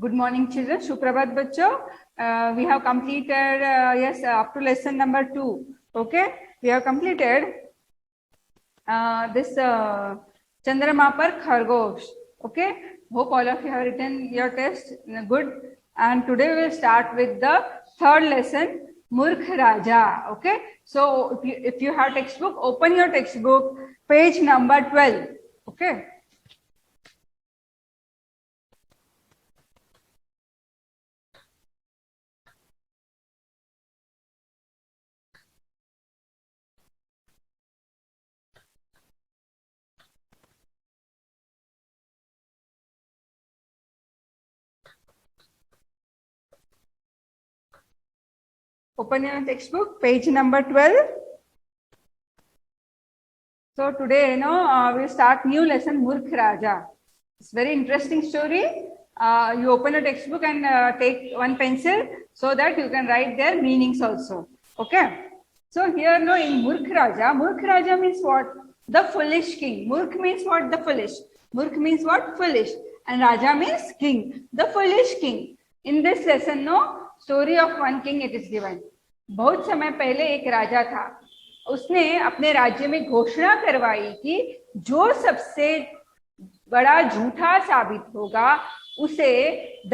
Good morning, children. Suprabhat bachcho. We have completed yes up to lesson number 2. Okay, we have completed this Chandrama par Khargosh. Okay, hope all of you have written your test good. And today we will start with the third lesson, Murkh Raja. Okay, so if you have textbook, open your textbook, page number 12. Okay. Open your textbook, page number 12. So today, we'll start new lesson, Murkh Raja. It's very interesting story. You open a textbook and take one pencil so that you can write their meanings also. Okay. So here, in Murkh Raja means what? The foolish king. Murkh means what? The foolish. Murkh means what? Foolish. And Raja means king. The foolish king. In this lesson, story of one king it is given. बहुत समय पहले एक राजा था. उसने अपने राज्य में घोषणा करवाई कि जो सबसे बड़ा झूठा साबित होगा उसे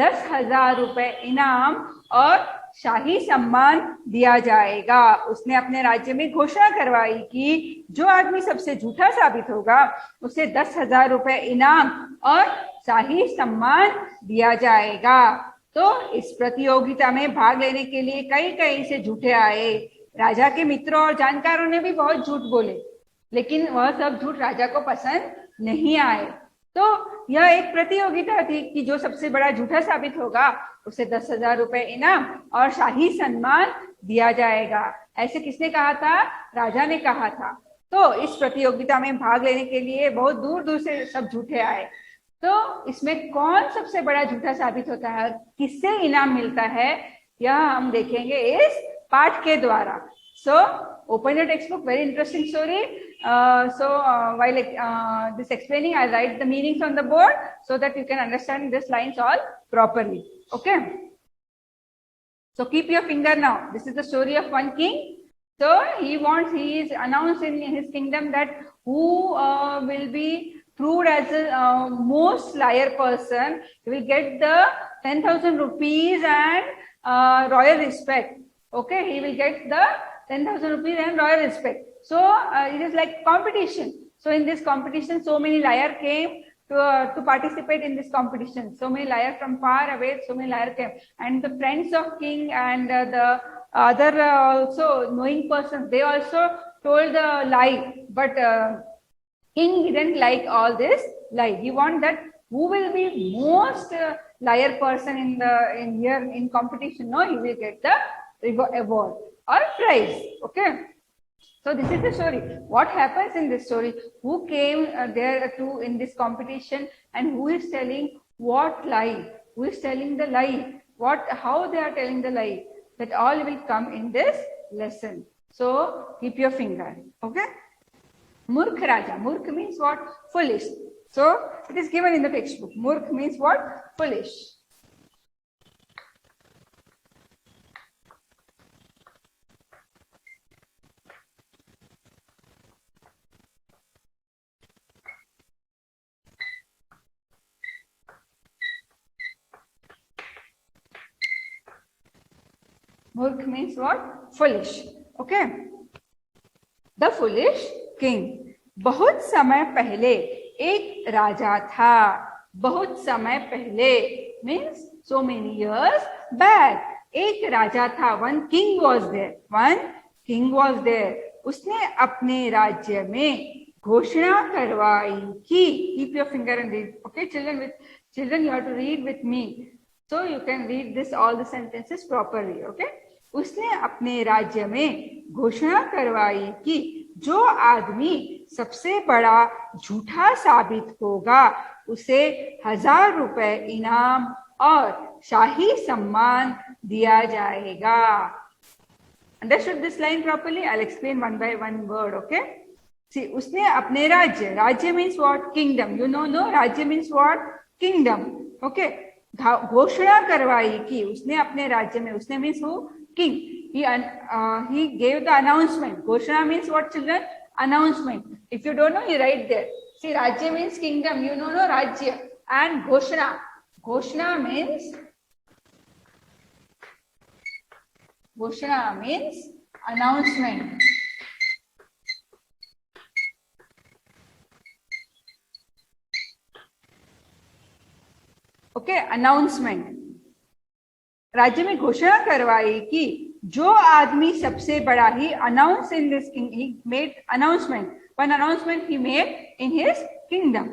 10,000 रुपए इनाम और शाही सम्मान दिया जाएगा. उसने अपने राज्य में घोषणा करवाई कि जो आदमी सबसे झूठा साबित होगा उसे 10,000 रुपए इनाम और शाही सम्मान दिया जाएगा. तो इस प्रतियोगिता में भाग लेने के लिए कई से झूठे आए. राजा के मित्रों और जानकारों ने भी बहुत झूठ बोले, लेकिन वह सब झूठ राजा को पसंद नहीं आए. तो यह एक प्रतियोगिता थी कि जो सबसे बड़ा झूठा साबित होगा उसे 10,000 रुपए इनाम और शाही सम्मान दिया जाएगा. ऐसे किसने कहा था? राजा ने कहा था. तो इस प्रतियोगिता में भाग लेने के लिए बहुत दूर दूर से सब झूठे आए. तो इसमें कौन सबसे बड़ा झूठा साबित होता है, किससे इनाम मिलता है, यह हम देखेंगे इस पाठ के द्वारा. So open your text book. Very interesting story. While this explaining, I write the meanings on the board so that you can understand this lines all properly. Okay. So keep your finger now. This is the story of one king. So he is announced in his kingdom that who will be proved as the most liar person, he will get the 10,000 rupees and royal respect. Okay, he will get the 10,000 rupees and royal respect. So it is like competition. So in this competition, so many liars came to participate in this competition. So many liars from far away, so many liars came. And the friends of king and the other also knowing persons, they also told the lie. But king didn't like all this lie. He wanted that who will be most liar person in competition. No, he will get the award or prize. Okay. So this is the story. What happens in this story? Who came there to in this competition and who is telling what lie? Who is telling the lie? How they are telling the lie? That all will come in this lesson. So keep your finger. Okay. Murkh Raja. Murkh means what? Foolish. So it is given in the textbook. Murkh means what? Foolish. Murkh means what? Foolish. Okay. The foolish king. बहुत समय पहले एक राजा था. बहुत समय पहले means so many years back. एक राजा था. One king was there. One king was there. उसने अपने राज्य में घोषणा करवाई कि, keep your finger and read. Okay, children, you have to read with me. So you can read this all the sentences properly. Okay. उसने अपने राज्य में घोषणा करवाई कि जो आदमी सबसे बड़ा झूठा साबित होगा उसे 1,000 रुपए इनाम और शाही सम्मान दिया जाएगा. Understood this line properly? I'll explain one by one word. Okay. See, उसने अपने राज्य means what? Kingdom. You know, no? राज्य means what? Kingdom. Okay. घोषणा करवाई कि उसने अपने राज्य में, उसने means who, king, he gave the announcement. घोषणा means what, children? Announcement. If you don't know, you write there. See, राज्य means kingdom, you know, no, राज्य. And घोषणा means announcement. Okay, announcement. राज्य में घोषणा करवाई कि जो आदमी सबसे बड़ा, he announce in this king, he made announcement, one announcement he made in his kingdom.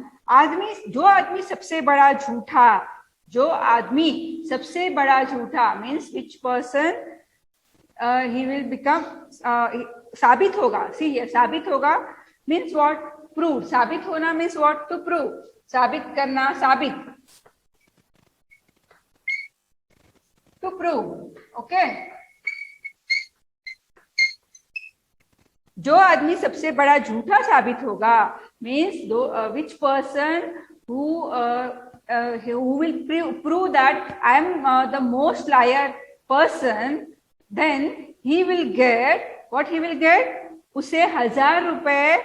जो आदमी सबसे बड़ा झूठा, जो आदमी सबसे बड़ा झूठा means which person he will become, साबित होगा. सी, साबित होगा मीन्स व्हाट? प्रूव. साबित होना मीन्स व्हाट? To prove. साबित करना, साबित, to prove. Okay. जो आदमी सबसे बड़ा झूठा साबित होगा means which person who will prove that I am the most liar person, then he will get what? He will get, उसे 1000 रुपए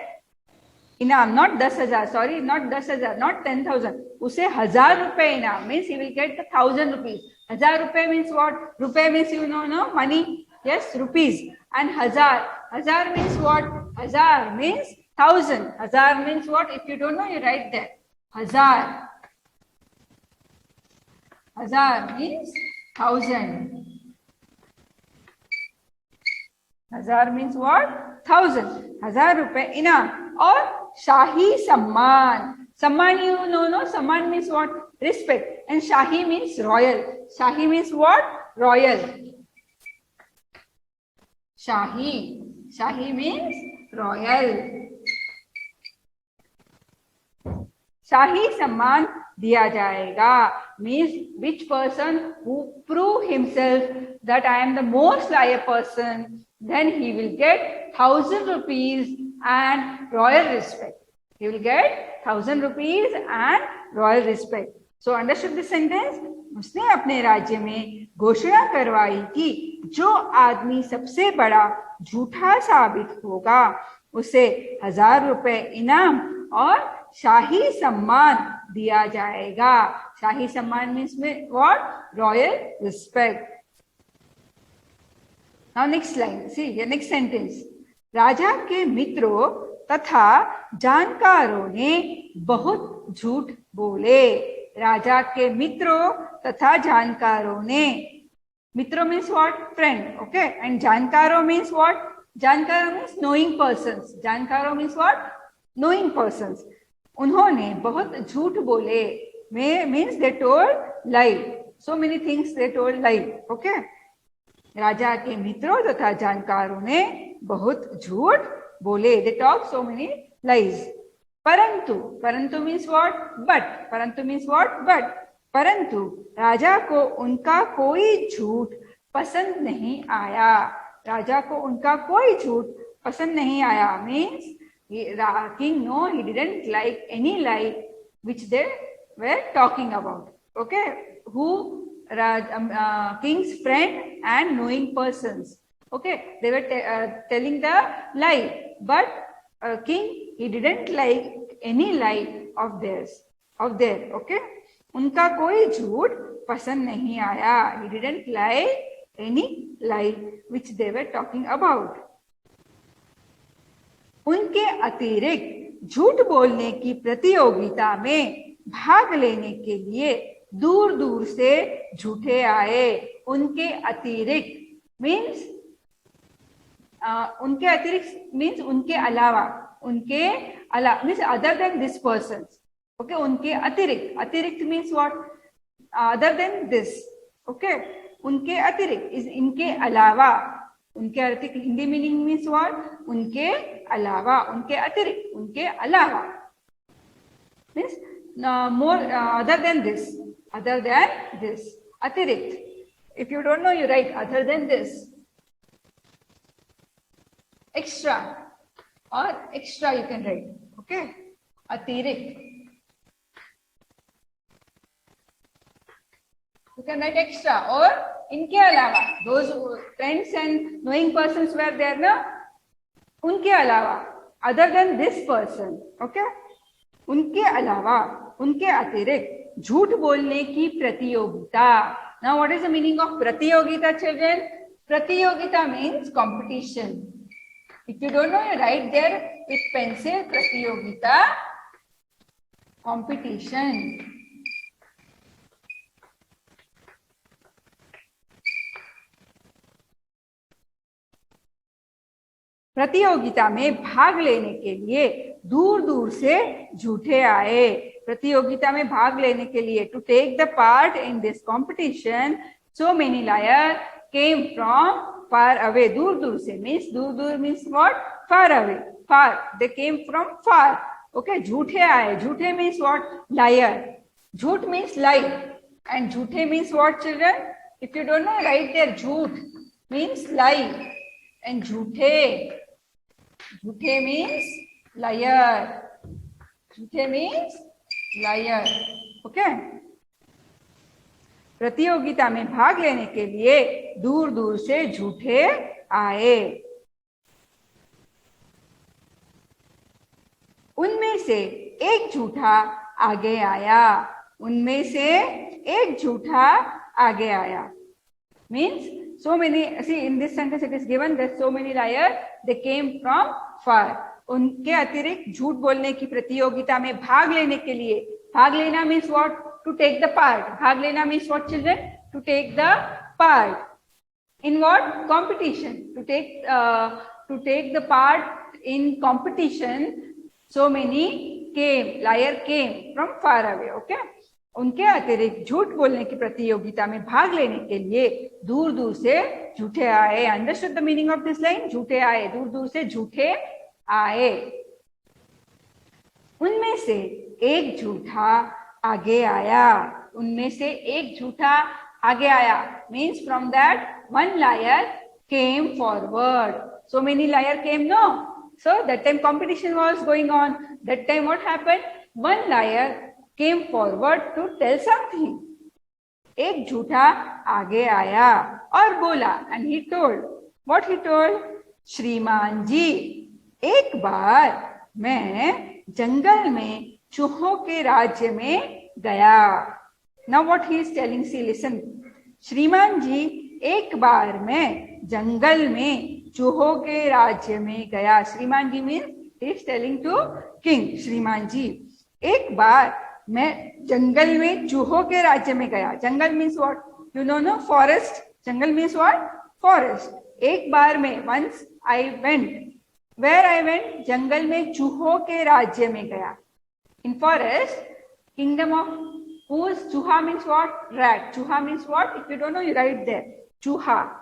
इनाम, not 10,000, sorry, not 10,000, not 10,000, उसे 1000 रुपए इनाम means he will get the 1,000 rupees. 1000 रुपए means what? Rupee means, you know, no, money. Yes, rupees. And 1000 means what? 1000 means 1,000. 1000 means what? If you don't know, you write there. 1000 means 1,000. 1000 means what? 1,000. 1000 रुपए इनाम. और शाही सम्मान. सम्मान, you know, no, सम्मान means what? Respect. And Shahi means royal. Shahi means what? Royal. Shahi means royal. शाही सम्मान दिया जाएगा means which person who prove himself that I am the most liar person, then he will get 1,000 rupees and royal respect. He will get 1,000 rupees and royal respect. So understood this sentence? उसने अपने राज्य में घोषणा करवाई कि जो आदमी सबसे बड़ा झूठा साबित होगा उसे 1,000 रुपए इनाम और शाही सम्मान दिया जाएगा. शाही सम्मान means what? Royal respect. Now next line, see here, next sentence. राजा के मित्रों तथा जानकारों ने बहुत झूठ बोले. राजा के मित्रों तथा जानकारों ने, मित्रों means what? Friend. Okay. And जानकारों means what? जानकारों means knowing persons. जानकारों means what? Knowing persons. उन्होंने बहुत झूठ बोले means they told lie. So many things they told lie. Okay. राजा के मित्रों तथा जानकारों ने बहुत झूठ बोले. They talk so many lies. परंतु means what? But. परंतु means what? But. परंतु राजा को उनका कोई झूठ पसंद नहीं आया. राजा को उनका कोई झूठ पसंद नहीं आया means king, no, he didn't like any lie which they were talking about. Okay. Who? King's friend and knowing persons. Okay. They were telling the lie, but king, he didn't like any lie of theirs, of their. Okay. उनका कोई झूठ पसंद नहीं आया. He didn't like any lie which they were talking about. उनके अतिरिक्त झूठ बोलने की प्रतियोगिता में भाग लेने के लिए दूर दूर से झूठे आए. उनके अतिरिक्त means उनके अतिरिक्त means उनके अलावा. उनके अलावा means other than this person. Okay. उनके अतिरिक्त means what? Other than this. Okay. उनके अतिरिक्त is इनके अलावा. उनके अतिरिक्त हिंदी मीनिंग means what? उनके अलावा. उनके अतिरिक्त, उनके अलावा means more, other than this. Other than this. अतिरिक्त. If you don't know, you write other than this. Extra or extra you can write. Okay. अतिरिक्त. You can write extra or इनके अलावा. Those friends and knowing persons were there ना, उनके अलावा, other than this person, okay? उनके अलावा, उनके अतिरिक्त झूठ बोलने की प्रतियोगिता. Now what is the meaning of प्रतियोगिता, children? प्रतियोगिता means competition. If you don't know, you write there with pencil, प्रतियोगिता, competition. प्रतियोगिता में भाग लेने के लिए दूर दूर से झूठे आए. प्रतियोगिता में भाग लेने के लिए, to take the part in this competition, so many liar came from far away. दूर दूर से मीन्स, दूर दूर means what? Far away. Far, they came from far. Okay, झूठे आए. झूठे मीन्स व्हाट? लायर. झूठ मीन्स लाई एंड झूठे means what, children? If you don't know, write there. झूठ मीन्स लाई and झूठे. झूठे means liar. झूठे means liar. Okay? प्रतियोगिता में भाग लेने के लिए दूर दूर से झूठे आए. उनमें से एक झूठा आगे आया. उनमें से एक झूठा आगे आया means so many. See, in this sentence it is given that so many liars, they came from far. उनके अतिरिक्त झूठ बोलने की प्रतियोगिता में भाग लेने के लिए. भाग लेना means what? To take the part. भाग लेना means what, children? To take the part. In what? Competition. To take the part in competition. So many came. Liar came from far away. Okay? उनके अतिरिक्त झूठ बोलने की प्रतियोगिता में भाग लेने के लिए दूर दूर से झूठे आए. Understood the meaning of this line? झूठे आए, दूर दूर से झूठे आए. उनमें से एक झूठा आगे आया. उनमें से एक झूठा आगे आया means from that one liar came forward. So many liar came, no? So that time competition was going on. That time what happened? One liar came forward to tell something. एक झूठा आगे आया और बोला. And he told. What he told? श्रीमान जी, एक बार मैं जंगल में चूहों के राज्य में गया. Now what he is telling, see, listen. श्रीमान जी, एक बार मैं जंगल में चूहों के राज्य में गया. श्रीमान जी means he is telling to king. श्रीमान जी, एक बार मैं जंगल में चूहों के राज्य में गया. जंगल means what? You know no, forest. जंगल मीन्स व्हाट? फॉरेस्ट. एक बार में, once I went. Where I went? जंगल में चूहों के राज्य में गया. In forest, kingdom of whose? चूहा मीन्स व्हाट? रैट. चूहा means what? If you don't know, you write there. चूहा.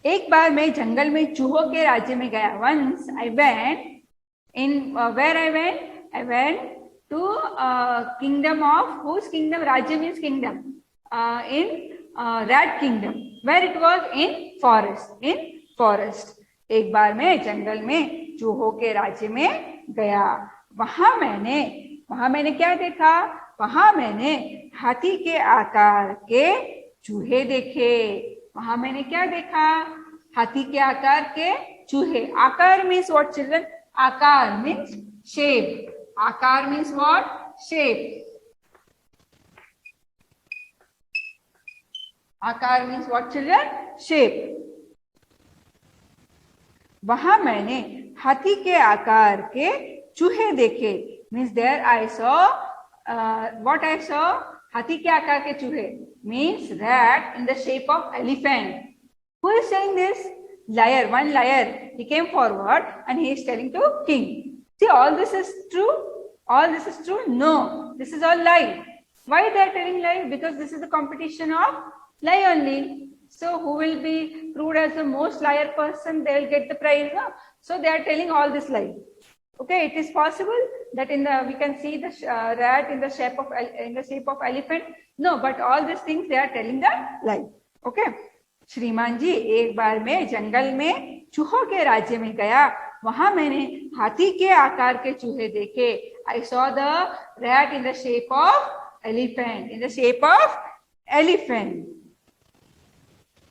एक बार मैं जंगल में चूहों के राज्य में गया. Once I went in, where I went? I went to kingdom of whose? Kingdom. राज्य means kingdom. In rat kingdom. Where it was? In forest. In forest. एक बार मैं जंगल में चूहों के राज्य में गया. वहां मैंने क्या देखा? वहां मैंने हाथी के आकार के चूहे देखे. वहां मैंने क्या देखा? हाथी के आकार के चूहे. आकार मीन्स व्हाट, चिल्ड्रन? आकार मीन्स शेप. आकार मीन्स व्हाट? शेप. आकार मीन्स व्हाट, चिल्ड्रन? शेप. वहां मैंने हाथी के आकार के चूहे देखे. Means there I saw, what I saw? हाथी के आकार के चूहे means rat in the shape of elephant. Who is saying this? Liar. One liar. He came forward and he is telling to king. See, all this is true. All this is true? No. This is all lie. Why they are telling lie? Because this is the competition of lie only. So who will be proved as the most liar person? They will get the prize. No? So they are telling all this lie. Okay, it is possible that we can see the rat in the shape of elephant. No, but all these things they are telling the lie. Okay. श्रीमान जी, एक बार मैं जंगल में चूहों के राज्य में गया. वहां मैंने हाथी के आकार के चूहे देखे. I saw the rat in the shape of elephant. In the shape of elephant.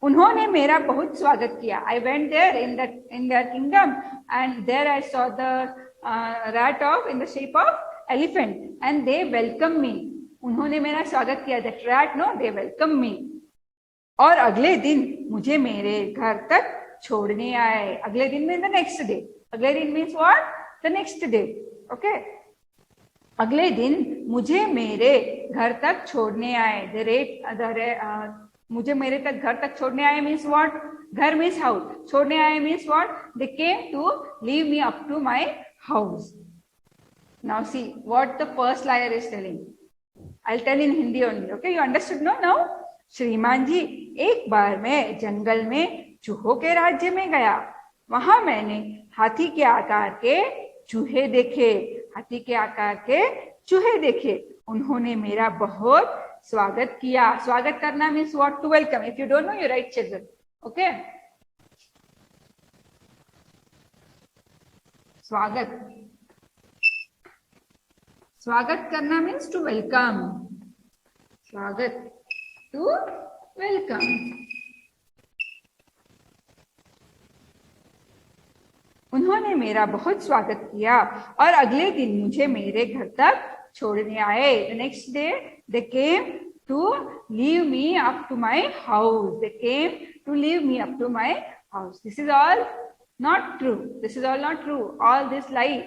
उन्होंने मेरा बहुत स्वागत किया. I went there in their kingdom and there I saw the rat in the shape of elephant and they welcomed me. उन्होंने मेरा स्वागत किया. That rat, no, they welcomed me. और अगले दिन मुझे मेरे घर तक छोड़ने आए. अगले दिन में the next day. अगले दिन means what? The next day. Okay. अगले दिन मुझे मेरे घर तक छोड़ने आए. मुझे मेरे तक घर तक छोड़ने आए मीन्स व्हाट? घर मीन्स हाउस. छोड़ने आए means what? They came to leave me up to my house. Now see what the first liar is telling. I will tell in Hindi only. Okay, you understood no now? श्रीमान जी, एक बार मैं जंगल में चूहों के राज्य में गया. वहां मैंने हाथी के आकार के चूहे देखे. हाथी के आकार के चूहे देखे. उन्होंने मेरा बहुत स्वागत किया. स्वागत करना means what? To welcome. If you don't know, you write children. Okay, स्वागत. स्वागत करना मीन्स टू वेलकम. स्वागत, टू वेलकम. उन्होंने मेरा बहुत स्वागत किया और अगले दिन मुझे मेरे घर तक छोड़ने आए. The next day they came to leave me up to my house. They came to leave me up to my house. This is all not true. This is all not true. All this lie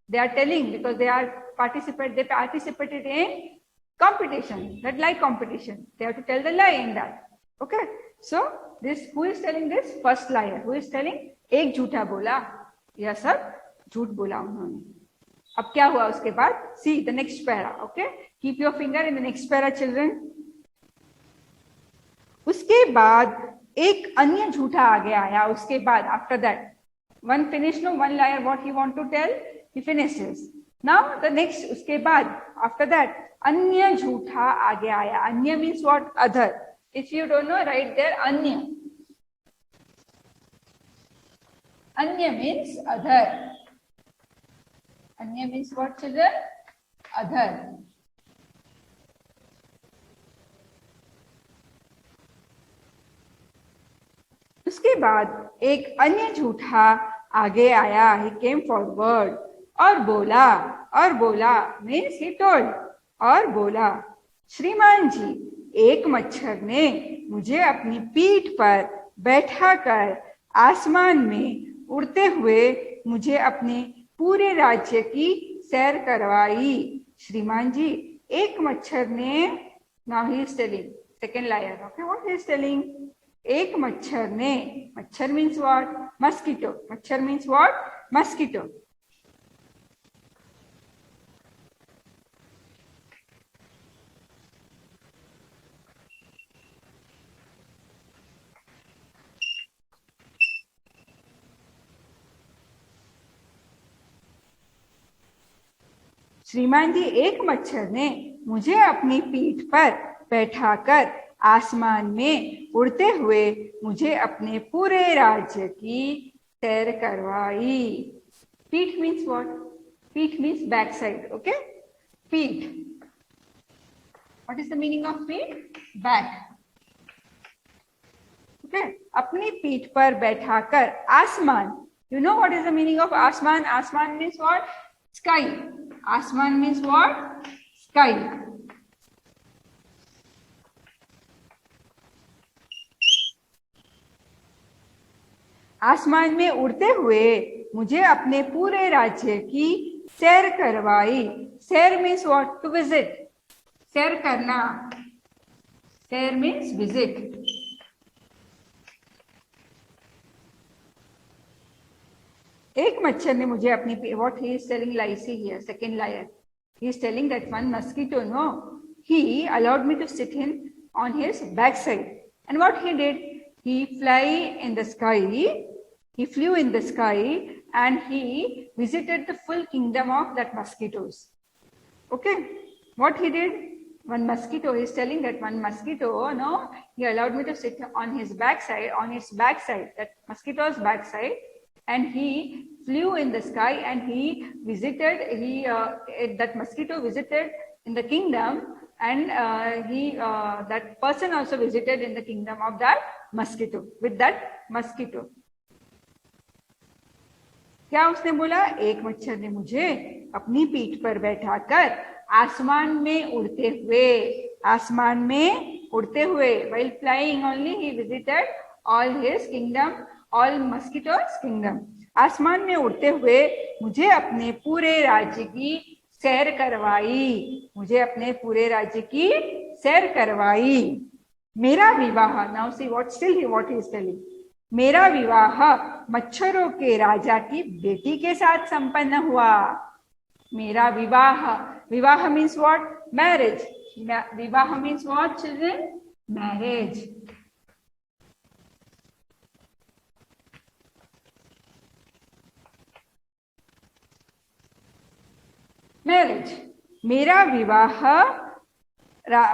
they are telling because they participated in competition. That lie competition. They have to tell the lie in that. Okay. So this, who is telling this? First liar. Who is telling? एक झूठा बोला. यह सब झूठ बोला उन्होंने. अब क्या हुआ उसके बाद? See the next para. Okay, keep your finger in the next para children. उसके बाद एक अन्य झूठा आगे आया. उसके बाद after that one finish, no, one liar what he want to tell, he finishes. Now the next, उसके बाद आफ्टर दैट अन्य झूठा आगे आया. अन्य means what? Other. If you don't know, write there अन्य. अन्य means other. Anya means what, children? Other. उसके बाद एक अन्य झूठा आगे आया. He came forward और बोला means he told. और बोला, श्रीमान जी, एक मच्छर ने मुझे अपनी पीठ पर बैठाकर आसमान में उड़ते हुए मुझे अपने पूरे राज्य की सैर करवाई. श्रीमान जी, एक मच्छर ने, now he is telling second liar. Okay, what he is telling? एक मच्छर ने, मच्छर मीन्स व्हाट? मस्कीटो. मच्छर मीन्स व्हाट? मस्कीटो. श्रीमान जी, एक मच्छर ने मुझे अपनी पीठ पर बैठाकर आसमान में उड़ते हुए मुझे अपने पूरे राज्य की सैर करवाई. पीठ मीन्स व्हाट? पीठ मीन्स बैक साइड. ओके, पीठ. What is the meaning of पीठ? बैक. ओके, अपनी पीठ पर बैठाकर आसमान. You know what is the meaning of आसमान? आसमान मीन्स व्हाट? स्काई. आसमान मीन्स व्हाट? स्काई. आसमान में उड़ते हुए मुझे अपने पूरे राज्य की सैर करवाई. सैर मीन्स व्हाट? To visit. सैर करना. सैर मीन्स विजिट. एक मच्छर ने मुझे अपनी, what he is telling, lie, see here, second liar. He is telling that one mosquito, no, he allowed me to sit in on his backside. And what he did? He flew in the sky and he visited the full kingdom of that mosquitoes. Okay, what he did? One mosquito, he is telling that one mosquito, no, he allowed me to sit on his backside, that mosquito's backside. and he flew in the sky, and that mosquito visited in the kingdom, and that person also visited in the kingdom of that mosquito with that mosquito. क्या उसने बोला? एक मच्छर ने मुझे अपनी पीठ पर बैठाकर आसमान में उड़ते हुए while flying only he visited all his kingdom, all mosquitoes kingdom. आसमान में उड़ते हुए मुझे अपने पूरे राज्य की सैर करवाई. मेरा विवाह, now see what he is telling. मेरा विवाह मच्छरों के राजा की बेटी के साथ संपन्न हुआ. मेरा विवाह means what? Marriage. विवाह means what, children? Marriage. मेरा विवाह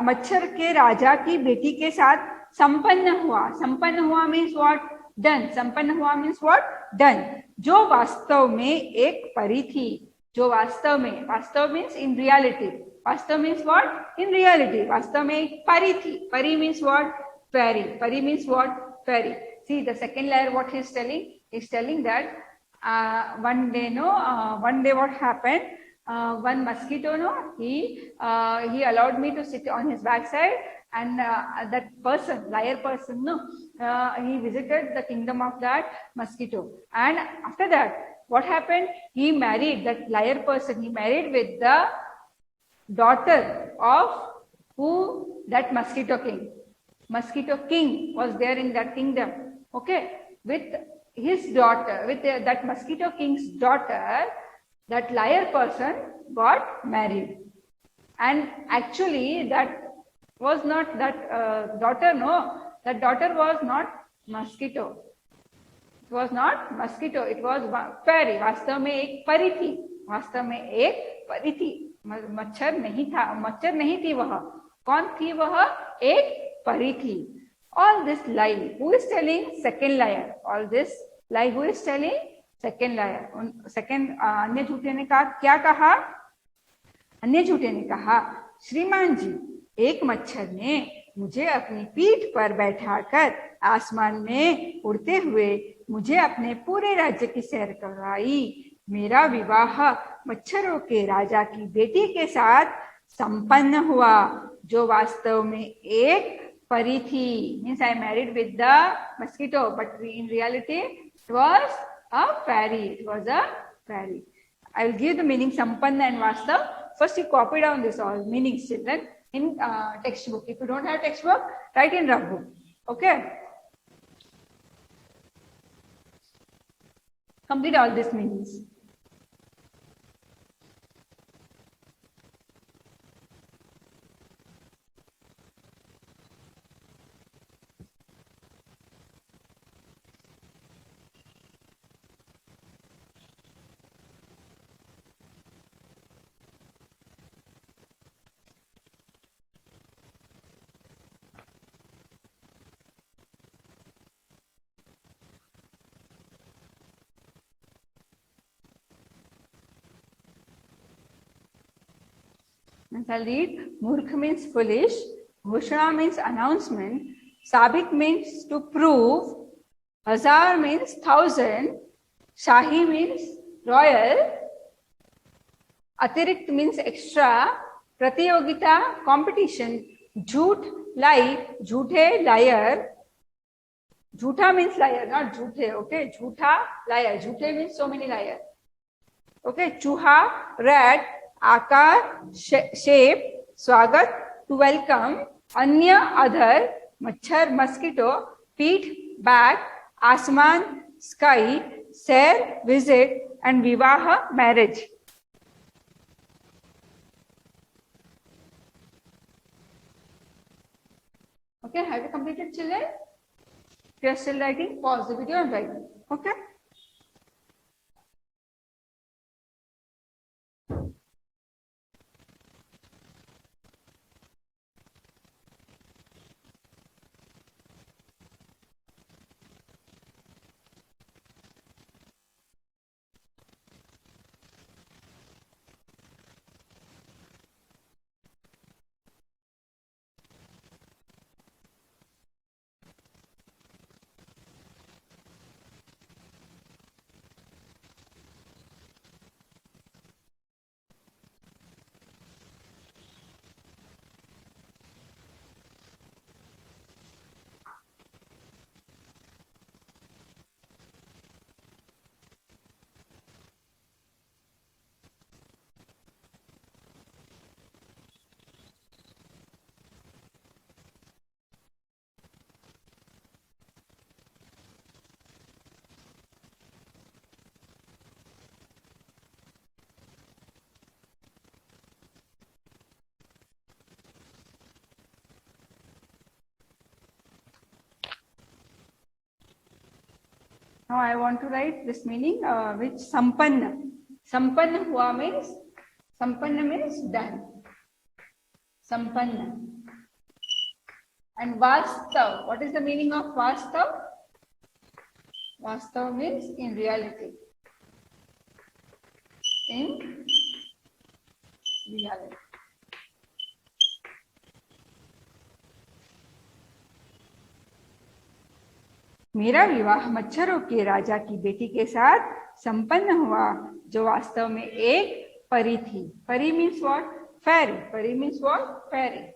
मच्छर के राजा की बेटी के साथ संपन्न हुआ means what? Done. संपन्न हुआ means what? Done. जो वास्तव में एक परी थी. वास्तव means in reality. वास्तव means what? In reality. वास्तव में एक परी थी. परी means what? Fairy means what? Fairy. See the second layer what he is telling? He is telling that one day what happened? One mosquito, he allowed me to sit on his backside, and that liar person, he visited the kingdom of that mosquito. And after that, what happened? He married that liar person. He married with the daughter of who? That mosquito king. Mosquito king was there in that kingdom. Okay, with his daughter, with that mosquito king's daughter, that liar person got married. And actually that was not that daughter, that daughter was not mosquito. It was not mosquito, it was fairy. वास्तव में एक परी थी. मच्छर नहीं थी वह. कौन थी वह? एक परी थी. All this lie, who is telling? Second liar. All this lie, who is telling? Second liar. अन्य झूठे ने क्या कहा? अन्य झूठे ने कहा, श्रीमान जी, एक मच्छर ने मुझे अपनी पीठ पर बैठाकर आसमान में उड़ते हुए मुझे अपने पूरे राज्य की सैर करवाई. मेरा विवाह मच्छरों के राजा की बेटी के साथ संपन्न हुआ, जो वास्तव में एक परी थी. Means I married with the mosquito, but in reality it was a fairy. It was a fairy. I will give the meaning Sampanna and Vastav. First you copy down this all meanings, children, in textbook. If you don't have textbook, write in rough book. Okay. Complete all these meanings. I'll read. Murkh means foolish. Ghoshana means announcement. Sabik means to prove. Hazar means 1,000. Shahi means royal. Atirikt means extra. Pratiyogita, competition. Jhoot, lie. Jhoothe, liar. Jhootha means liar, not jhoothe. Okay, jhootha, liar. Jhoothe means so many liars. Okay, chuha, rat. आकार, shape, स्वागत, to welcome, अन्य, other, मच्छर, mosquito, पीठ, back, आसमान, sky, सैर, visit, and विवाह, marriage. Okay, have you completed, children? If you are still writing, pause the video and write. Okay. Now I want to write this meaning which sampanna. Sampanna hua means, sampanna means done. Sampanna. And vastav, what is the meaning of vastav? Vastav means in reality. In reality. मेरा विवाह मच्छरों के राजा की बेटी के साथ संपन्न हुआ, जो वास्तव में एक परी थी. परी मीन्स व्हाट? फेरी. परी means what? Fairy.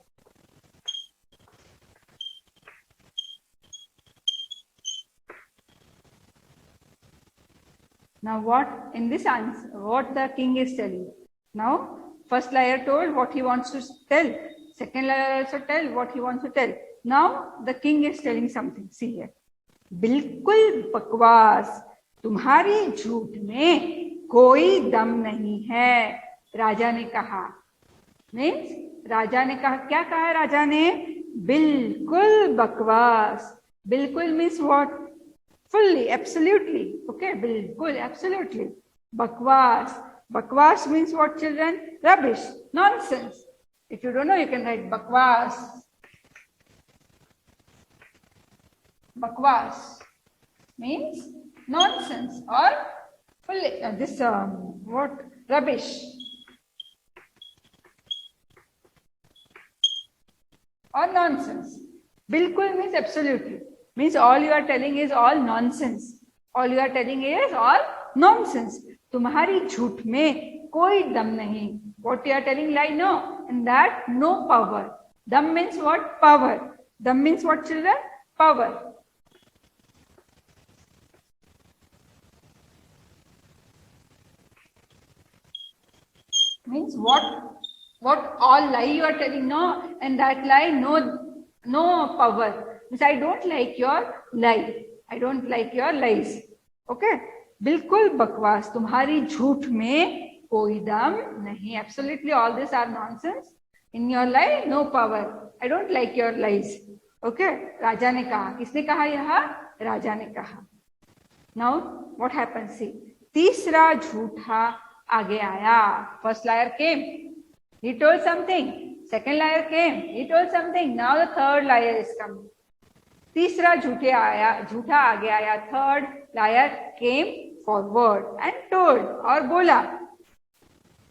Now what in this answer, what the king is telling? Now first liar told what he wants to tell. Second liar also tell what he wants to tell. Now the king is telling something. See here. बिल्कुल बकवास, तुम्हारी झूठ में कोई दम नहीं है, राजा ने कहा. मीन्स राजा ने कहा, क्या कहा राजा ने? बिल्कुल बकवास. बिल्कुल means what? fully, absolutely. Okay, bilkul, absolutely. Bakwas. Bakwas means what, children? Rubbish, nonsense. If you don't know, you can write bakwas. Bakwas means nonsense or fully, what? Rubbish. Or nonsense. Bilkul means absolutely. Means all you are telling is all nonsense. All you are telling is all nonsense. तुम्हारी झूठ में कोई दम नहीं. What you are telling lie? No. And that no power. Dam means what? Power. Dam means what, children? Power. Means what all lie you are telling? No. And that lie, no power. Means I don't like your lie. I don't like your lies. Okay. बिल्कुल बकवास, तुम्हारी झूठ में कोई दम नहीं. Absolutely all these are nonsense. In your lie, no power. I don't like your lies. Okay. राजा ने कहा. किसने कहा यह? राजा ने कहा. Now what happens? See. तीसरा झूठा आगे आया. First liar came. He told something. Second liar came. He told something. Now the third liar is coming. तीसरा झूठा आगे आया. Third liar came forward and told, और बोला,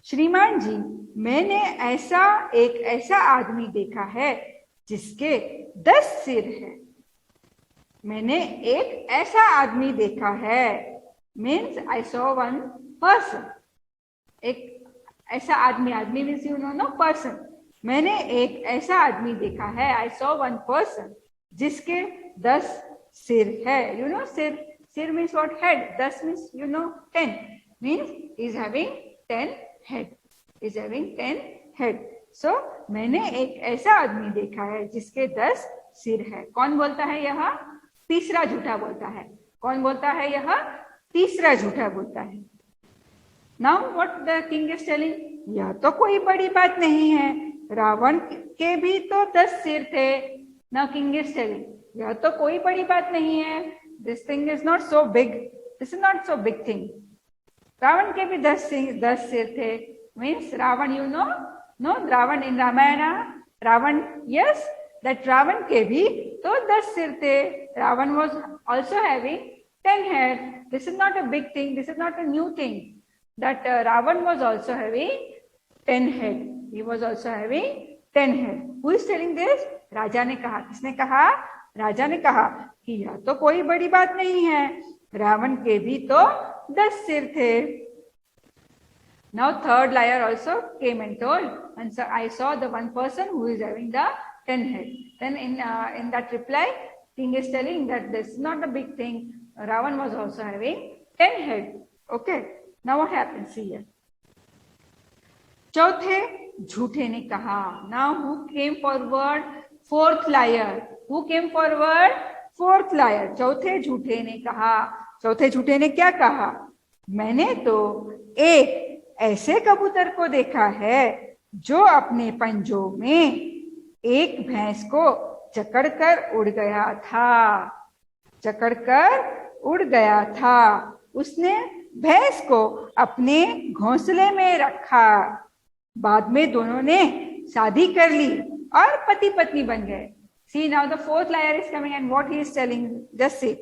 श्रीमान जी, मैंने एक ऐसा आदमी देखा है जिसके 10 सिर है. मैंने एक ऐसा आदमी देखा है. Means I saw one person. एक ऐसा आदमी मीन्स यू नो पर्सन. मैंने एक ऐसा आदमी देखा है. आई सॉ वन पर्सन जिसके 10 सिर है. यू नो सिर means what? Head. 10 means 10. Means he is having 10 head. He is having 10 head. So मैंने एक ऐसा आदमी देखा है जिसके 10 सिर है. कौन बोलता है यह? तीसरा झूठा बोलता है. कौन बोलता है यह? तीसरा झूठा बोलता है. Now what the king is telling? यह तो कोई बड़ी बात नहीं है. रावण के भी तो 10 सिर थे. Now king is telling, यह तो कोई बड़ी बात नहीं है. This thing is not so big. This is not so big thing. Ravan के भी 10 सिर थे. Means Ravan, no, Ravan in Ramayana. Ravan, yes, that Ravan के भी तो 10 सिर थे. Ravan was also having 10 head. This is not a big thing. This is not a new thing. That Ravan was also having 10 head. He was also having 10 head. Who is telling this? राजा ने कहा. किसने कहा? राजा ने कहा कि यह तो कोई बड़ी बात नहीं है. रावण के भी तो 10 सिर थे. Now third liar also came and told, and so I saw the one person who is having the 10 head. Then in that reply, king is telling that this is not a big thing. Ravan was also having 10 head. Okay. Now what happens here? चौथे झूठे ने कहा. Now who came forward? Fourth liar. Who came forward? Fourth liar. चौथे झूठे ने कहा. चौथे झूठे ने क्या कहा? मैंने तो एक ऐसे कबूतर को देखा है जो अपने पंजों में एक भैंस को जकड़कर उड़ गया था. जकड़कर उड़ गया था। उसने भैंस को अपने घोंसले में रखा। बाद में दोनों ने शादी कर ली और पति पत्नी बन गए। See now the fourth layer is coming and what he is telling, just see.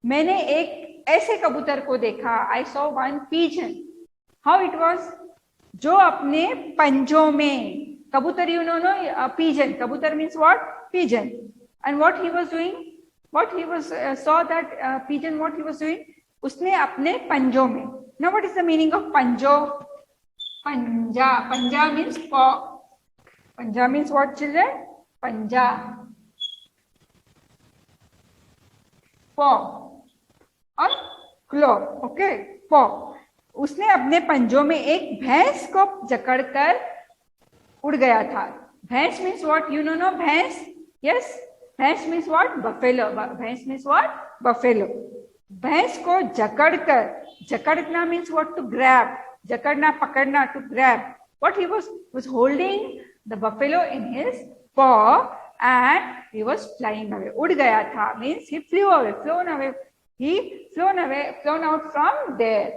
मैंने एक ऐसे कबूतर को देखा, I saw one pigeon. How it was? जो अपने पंजों में, कबूतर you know no, pigeon, कबूतर means what? Pigeon. And what he was doing? What he was saw that pigeon, what he was doing? उसने अपने पंजों में. Now what is the meaning of पंजो? पंजा, पंजा means paw. पंजा means what, children? पंजा, paw और claw. Okay, paw. उसने अपने पंजों में एक भैंस को जकड़कर उड़ गया था. भैंस means what? You know no, भैंस? Yes, भैंस means what? Buffalo. भैंस means what? Buffalo. भैंस को जकड़कर, जकड़ना means what? To grab. जकड़ना, पकड़ना, to grab. What he was holding the buffalo in his paw and he was flying away. उड़ गया था means he flew away, flown away. He flown away, flown out from there.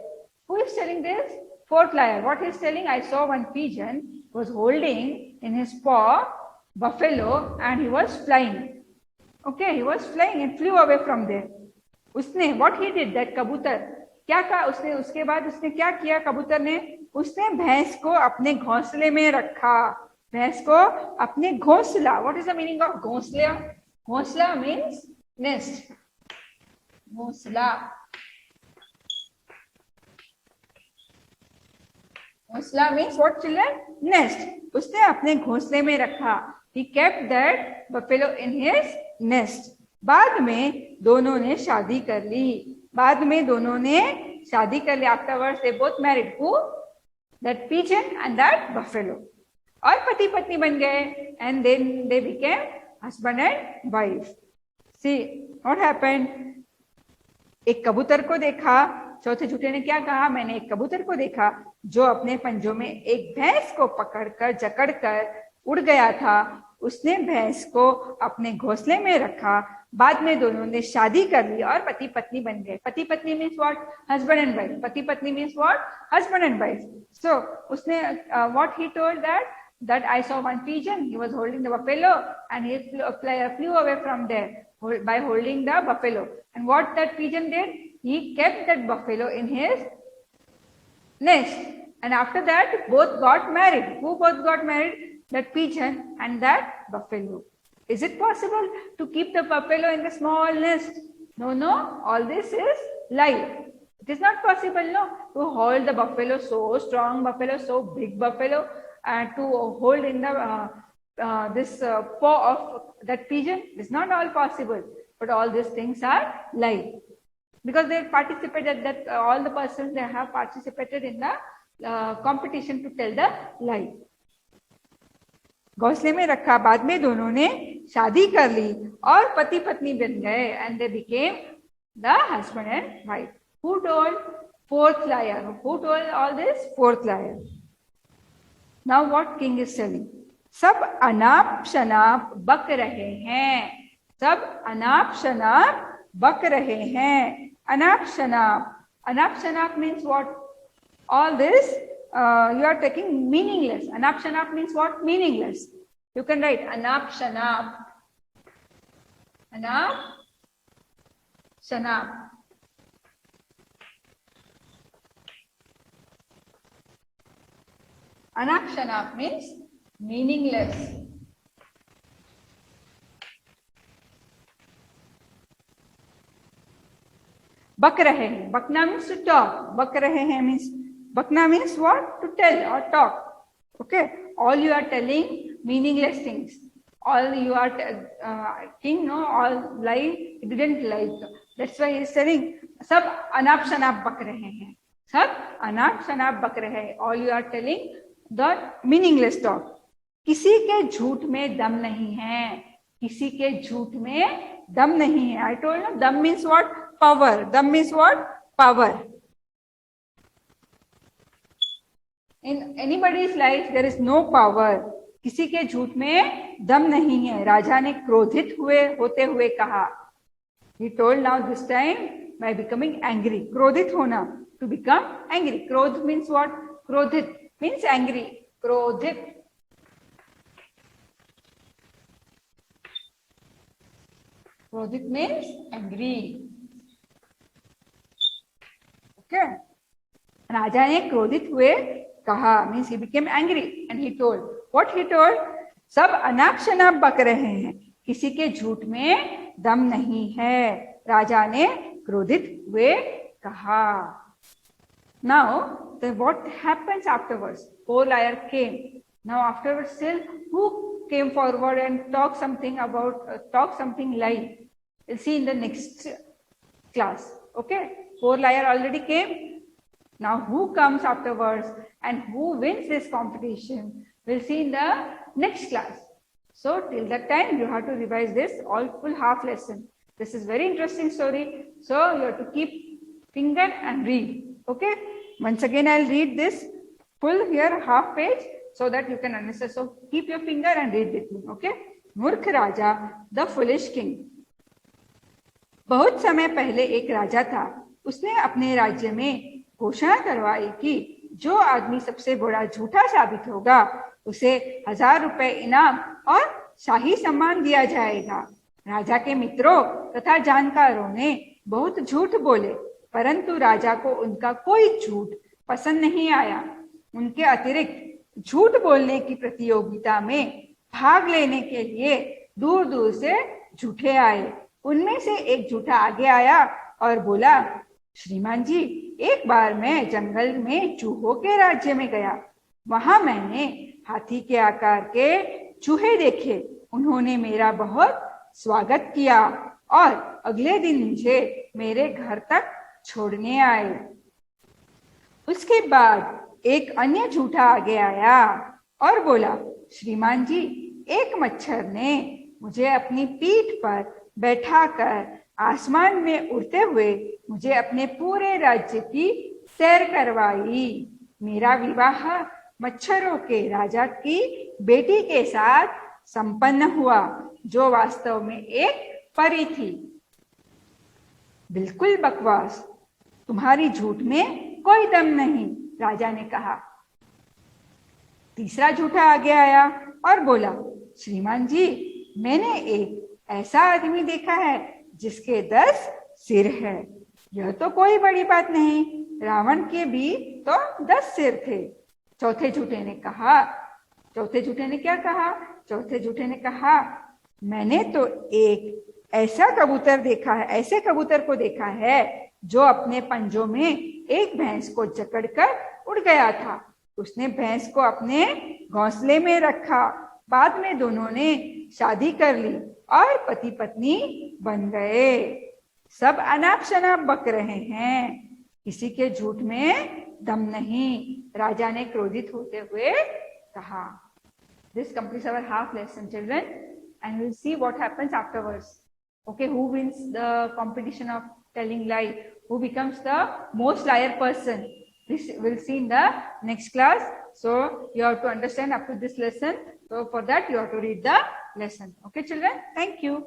Who is telling this? Fourth layer. What he is telling? I saw one pigeon was holding in his paw buffalo and he was flying. Okay, he was flying and flew away from there. उसने, what he did, that कबूतर क्या कहा उसने, उसके बाद उसने क्या किया कबूतर ने? उसने भैंस को अपने घोंसले में रखा. भैंस को अपने घोंसला. What is the meaning of घोंसला? घोंसला मीन्स नेस्ट. घोंसला, घोंसला मीन्स व्हाट चिल्ड्रन? नेस्ट. उसने अपने घोंसले में रखा. He kept that buffalo in his nest. बाद में दोनों ने शादी कर ली. बाद में दोनों ने शादी कर ली. Afterwards they both married. Who? That pigeon and that buffalo. और पति पत्नी बन गए. And then they became husband and wife. See what happened? एक कबूतर को देखा. चौथे झूठे ने क्या कहा? मैंने एक कबूतर को देखा जो अपने पंजों में एक भैंस को पकड़कर जकड़कर उड़ गया था. उसने भैंस को अपने घोंसले में रखा. बाद में दोनों ने शादी कर ली और पति पत्नी बन गए. पति पत्नी means what? Husband and wife. पति पत्नी means what? Husband and wife. So उसने what he told that I saw one pigeon. He was holding the buffalo and he flew away from there by holding the buffalo. And what that pigeon did? He kept that buffalo in his nest. And after that, both got married. Who both got married? That pigeon and that buffalo. Is it possible to keep the buffalo in the small nest? No, no. All this is lie. It is not possible, no, to hold the buffalo, so strong buffalo, so big buffalo, and to hold in the this paw of that pigeon. It's not all possible. But all these things are lie. Because they participated, that all the persons, they have participated in the competition to tell the lie. घोंसले में रखा. बाद में दोनों ने शादी कर ली और पति पत्नी बन गए. And they became the husband and wife. Who told? Fourth liar. Who told all this? Fourth liar. Now what king is telling? सब अनाप शनाप बक रहे हैं. सब अनाप शनाप बक रहे हैं. अनाप शनाप. अनाप शनाप means what? All this you are taking meaningless. Anap Shanap means what? Meaningless. You can write Anap Shanap. Anap Shanap. Anap Shanap means meaningless. बक रहे हैं. बकना means to talk. बक रहे हैं means, bakna means what? To tell or talk. Okay. All you are telling meaningless things. All you are king, no, all lie, he didn't like. That's why he is telling, सब अनाप शनाप बक रहे हैं. सब अनाप शनाप बक रहे हैं. All you are telling the meaningless talk. किसी के झूठ में दम नहीं है. किसी के झूठ में दम नहीं है. I told you, dam means what? Power. Dam means what? Power. In anybody's life, there is no power. किसी के झूठ में दम नहीं है. राजा ने क्रोधित होते हुए कहा. He told now this time by becoming angry. क्रोधित होना, to become angry. क्रोध means what? क्रोधित means angry. क्रोधित. क्रोधित means angry. Okay. राजा ने क्रोधित हुए कहा, means he became angry and he told. What he told? सब अनाप शनाप बक रहे हैं, किसी के झूठ में दम नहीं है, राजा ने क्रोधित हुए कहा. Now, what happens afterwards? Poor liar came. Now afterwards, still who came forward and talk something lie? We'll see in the next class. Okay. Poor liar already came. Now who comes afterwards and who wins this competition? We'll see in the next class. So till that time, you have to revise this all full half lesson. This is very interesting story. So you have to keep finger and read. Okay. Once again, I'll read this full here half page so that you can understand. So keep your finger and read with me. Okay. मूर्ख राजा, the foolish king. बहुत समय पहले एक राजा था. उसने अपने राज्य में घोषणा करवाई कि जो आदमी सबसे बड़ा झूठा साबित होगा उसे 1000 रुपए इनाम और शाही सम्मान दिया जाएगा. राजा के मित्रों तथा जानकारों ने बहुत झूठ बोले, परंतु राजा को उनका कोई झूठ पसंद नहीं आया. उनके अतिरिक्त झूठ बोलने की प्रतियोगिता में भाग लेने के लिए दूर दूर से झूठे आए. उनमें से एक झूठा आगे आया और बोला, श्रीमान जी, एक बार मैं जंगल में चूहों के राज्य में गया. वहां मैंने हाथी के आकार के चूहे देखे. उन्होंने मेरा बहुत स्वागत किया और अगले दिन मुझे मेरे घर तक छोड़ने आए. उसके बाद एक अन्य झूठा आगे आया और बोला, श्रीमान जी, एक मच्छर ने मुझे अपनी पीठ पर बैठाकर आसमान में उड़ते हुए मुझे अपने पूरे राज्य की सैर करवाई. मेरा विवाह मच्छरों के राजा की बेटी के साथ संपन्न हुआ, जो वास्तव में एक परी थी. बिल्कुल बकवास, तुम्हारी झूठ में कोई दम नहीं, राजा ने कहा. तीसरा झूठा आगे आया और बोला, श्रीमान जी, मैंने एक ऐसा आदमी देखा है जिसके 10 सिर है. यह तो कोई बड़ी बात नहीं, रावण के भी तो 10 सिर थे. चौथे झूठे ने क्या कहा? चौथे झूठे ने कहा, मैंने तो एक ऐसा कबूतर देखा है, ऐसे कबूतर को देखा है जो अपने पंजों में एक भैंस को जकड़कर उड़ गया था. उसने भैंस को अपने घोंसले में रखा. बाद में दोनों ने शादी कर ली और पति पत्नी बन गए. सब अनाप शनाप बक रहे हैं, किसी के झूठ में दम नहीं, राजा ने क्रोधित होते हुए कहा. This completes our half lesson, children, and we'll see what happens afterwards. Okay, who wins the competition of telling lie? Who becomes the most liar person? This we'll see in the next class. So you have to understand up to this lesson. So for that you have to read the lesson. Okay, children. Thank you.